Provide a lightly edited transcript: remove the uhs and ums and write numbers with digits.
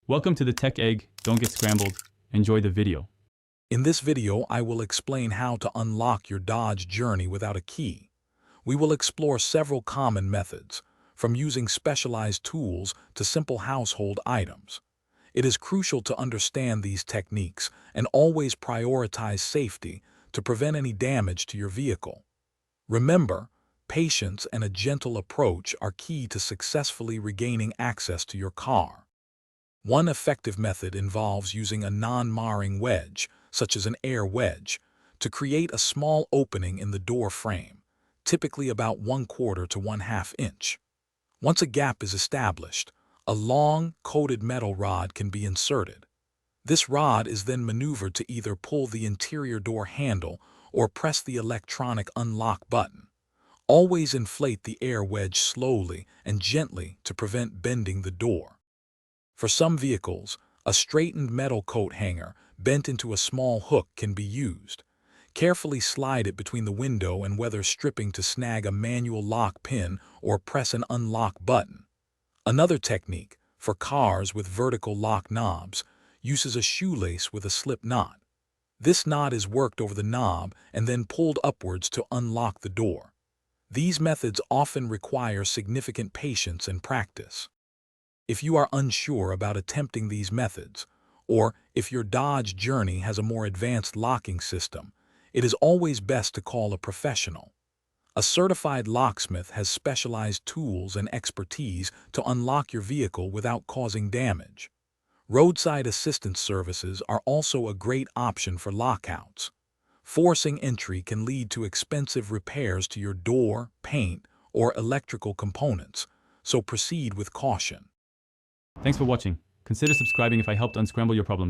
Welcome to the Tech Egg. Don't get scrambled. Enjoy the video. In this video, I will explain how to unlock your Dodge Journey without a key. We will explore several common methods, from using specialized tools to simple household items. It is crucial to understand these techniques and always prioritize safety to prevent any damage to your vehicle. Remember, patience and a gentle approach are key to successfully regaining access to your car. One effective method involves using a non-marring wedge, such as an air wedge, to create a small opening in the door frame, typically about 1/4 to 1/2 inch. Once a gap is established, a long, coated metal rod can be inserted. This rod is then maneuvered to either pull the interior door handle or press the electronic unlock button. Always inflate the air wedge slowly and gently to prevent bending the door. For some vehicles, a straightened metal coat hanger bent into a small hook can be used. Carefully slide it between the window and weather stripping to snag a manual lock pin or press an unlock button. Another technique, for cars with vertical lock knobs, uses a shoelace with a slip knot. This knot is worked over the knob and then pulled upwards to unlock the door. These methods often require significant patience and practice. If you are unsure about attempting these methods, or if your Dodge Journey has a more advanced locking system, it is always best to call a professional. A certified locksmith has specialized tools and expertise to unlock your vehicle without causing damage. Roadside assistance services are also a great option for lockouts. Forcing entry can lead to expensive repairs to your door, paint, or electrical components, so proceed with caution. Thanks for watching. Consider subscribing if I helped unscramble your problems.